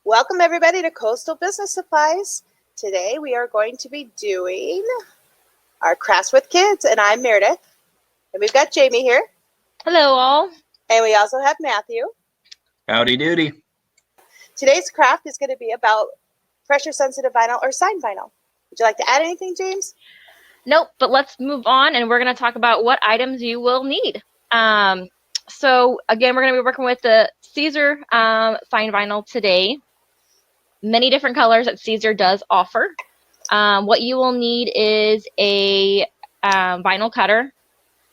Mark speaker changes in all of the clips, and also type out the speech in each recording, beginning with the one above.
Speaker 1: Welcome everybody to Coastal Business Supplies. Today we are going to be doing our crafts with kids, and I'm Meredith. And we've got Jamie here.
Speaker 2: Hello all.
Speaker 1: And we also have Matthew.
Speaker 3: Howdy doody.
Speaker 1: Today's craft is going to be about pressure sensitive vinyl or sign vinyl. Would you like to add anything, James?
Speaker 2: Nope, but let's move on and we're going to talk about what items you will need. So again, we're going to be working with the Caesar fine vinyl today. Many different colors that Caesar does offer. What you will need is a vinyl cutter.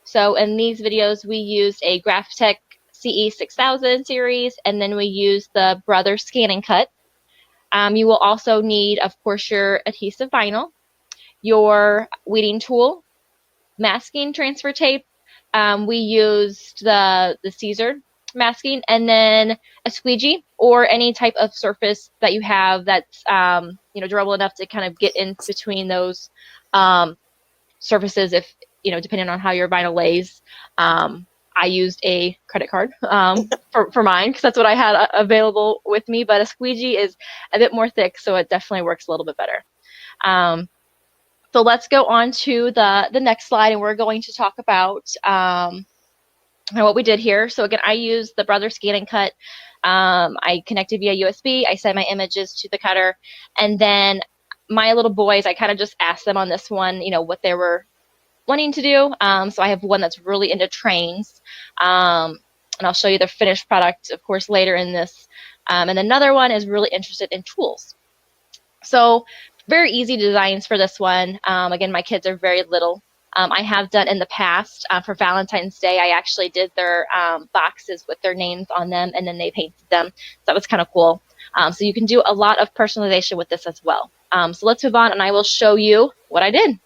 Speaker 2: So in these videos, we used a Graphtec CE6000 series, and then we used the Brother Scan and Cut. You will also need, of course, your adhesive vinyl, your weeding tool, masking transfer tape. We used the Caesar masking, and then a squeegee or any type of surface that you have that's durable enough to kind of get in between those surfaces. If depending on how your vinyl lays. I used a credit card for mine because that's what I had available with me, but a squeegee is a bit more thick, so it definitely works a little bit better. So let's go on to the next slide, and we're going to talk about what we did here. So again, I used the Brother Scan and Cut. I connected via USB. I sent my images to the cutter, and then my little boys, I kind of just asked them on this one, what they were wanting to do. So I have one that's really into trains, and I'll show you the finished product, of course, later in this. And another one is really interested in tools. So very easy designs for this one. Again, my kids are very little. I have done in the past for Valentine's Day. I actually did their boxes with their names on them, and then they painted them. So that was kind of cool. So you can do a lot of personalization with this as well. So let's move on, and I will show you what I did.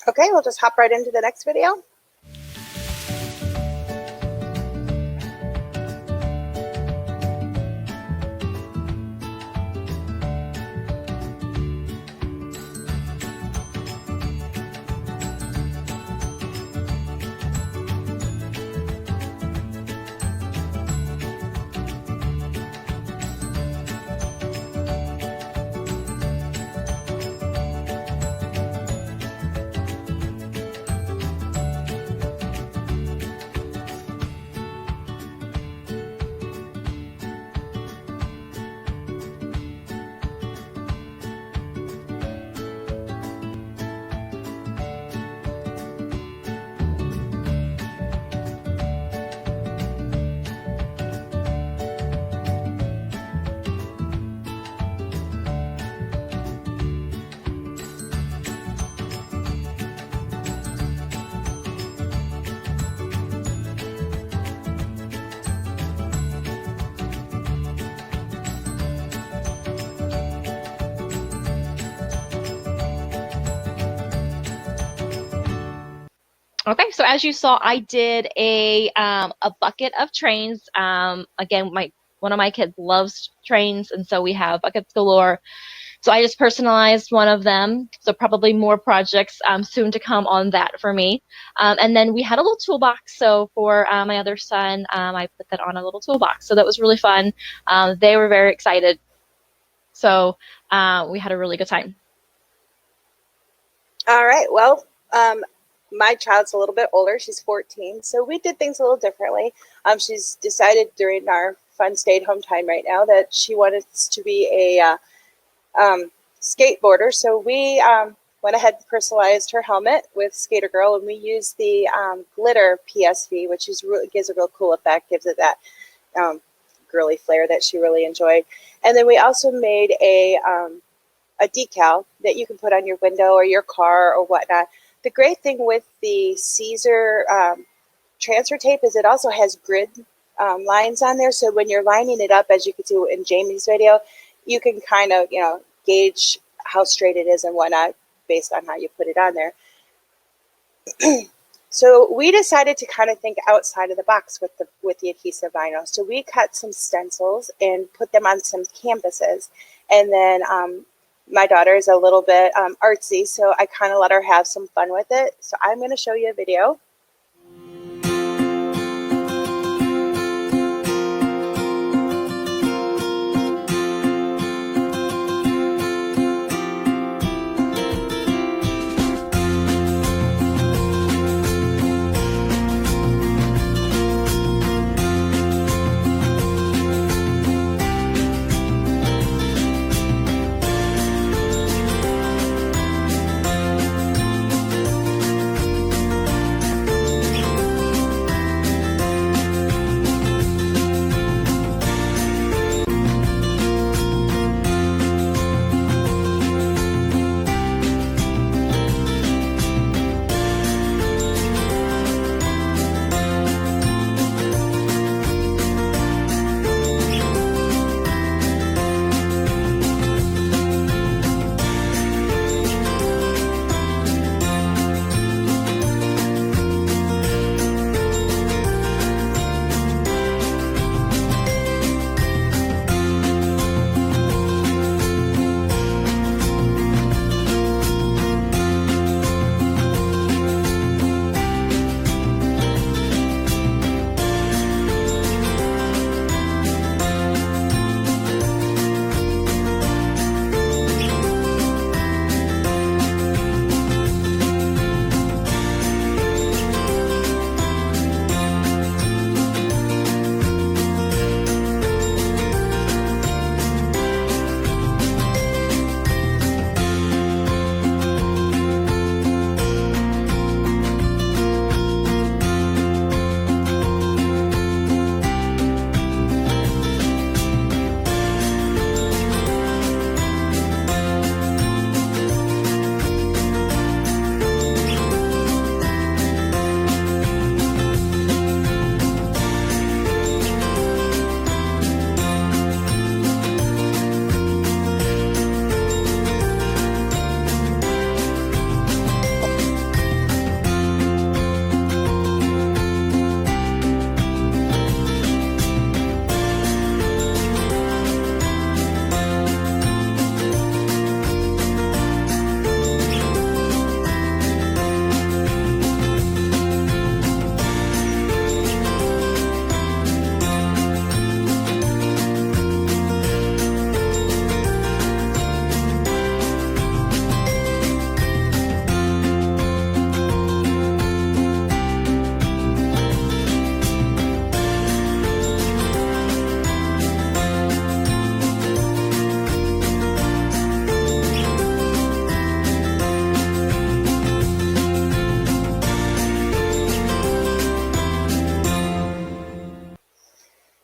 Speaker 1: Okay, we'll just hop right into the next video.
Speaker 2: Okay, so as you saw, I did a bucket of trains. Again, one of my kids loves trains, and so we have buckets galore. So I just personalized one of them. So probably more projects soon to come on that for me. And then we had a little toolbox. So for my other son, I put that on a little toolbox. So that was really fun. They were very excited. So we had a really good time.
Speaker 1: All right. Well, my child's a little bit older. She's 14, so we did things a little differently. She's decided during our fun stay-at-home time right now that she wanted to be a skateboarder. So we went ahead and personalized her helmet with Skater Girl, and we used the glitter PSV, which is really gives a real cool effect, gives it that girly flair that she really enjoyed. And then we also made a decal that you can put on your window or your car or whatnot. The great thing with the Caesar transfer tape is it also has grid lines on there. So when you're lining it up, as you could see in Jamie's video, you can kind of, gauge how straight it is and whatnot based on how you put it on there. So we decided to kind of think outside of the box with the adhesive vinyl. So we cut some stencils and put them on some canvases. And then my daughter is a little bit artsy, so I kind of let her have some fun with it. So I'm going to show you a video.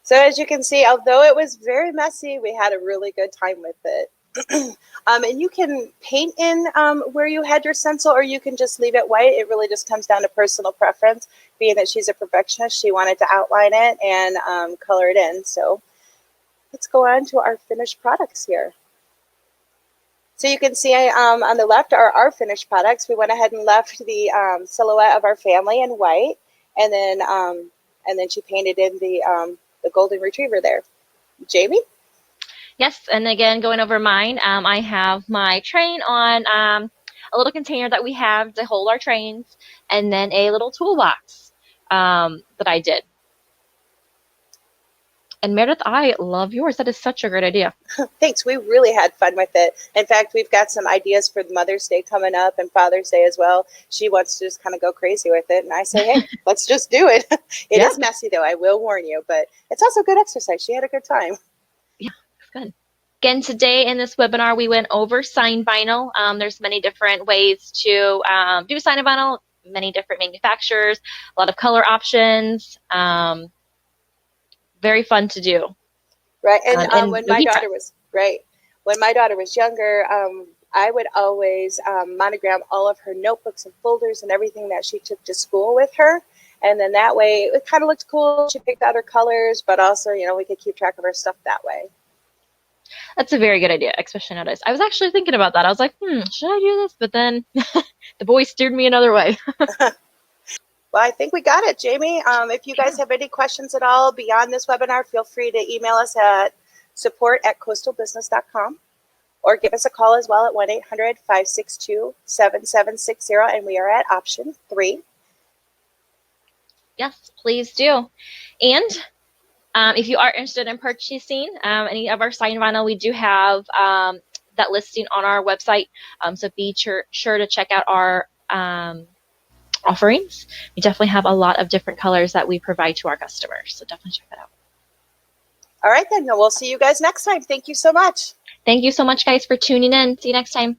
Speaker 1: So as you can see, although it was very messy, we had a really good time with it. And you can paint in where you had your stencil, or you can just leave it white. It really just comes down to personal preference. Being that she's a perfectionist, she wanted to outline it and color it in. So let's go on to our finished products here. So you can see on the left are our finished products. We went ahead and left the silhouette of our family in white, and then she painted in the golden retriever there. Jamie?
Speaker 2: Yes, and again, going over mine, I have my train on a little container that we have to hold our trains, and then a little toolbox that I did. And Meredith, I love yours. That is such a great idea.
Speaker 1: Thanks. We really had fun with it. In fact, we've got some ideas for Mother's Day coming up and Father's Day as well. She wants to just kind of go crazy with it. And I say, hey, let's just do it. It is messy, though, I will warn you, but it's also good exercise. She had a good time.
Speaker 2: Yeah, it's good. Again, today in this webinar, we went over sign vinyl. There's many different ways to do sign vinyl, many different manufacturers, a lot of color options. Very fun to do.
Speaker 1: Right. And when my daughter was younger, I would always monogram all of her notebooks and folders and everything that she took to school with her. And then that way it kind of looked cool. She picked out her colors, but also, we could keep track of her stuff that way.
Speaker 2: That's a very good idea, especially nowadays. I was actually thinking about that. I was like, should I do this? But then the boy steered me another way.
Speaker 1: Well, I think we got it, Jamie. If you guys have any questions at all beyond this webinar, feel free to email us at support@coastalbusiness.com or give us a call as well at 1-800-562-7760, and we are at option 3.
Speaker 2: Yes, please do. And if you are interested in purchasing any of our sign vinyl, we do have that listing on our website. So be sure to check out our offerings. We definitely have a lot of different colors that we provide to our customers. So definitely check that out.
Speaker 1: All right, then. We'll see you guys next time. Thank you so much.
Speaker 2: Thank you so much, guys, for tuning in. See you next time.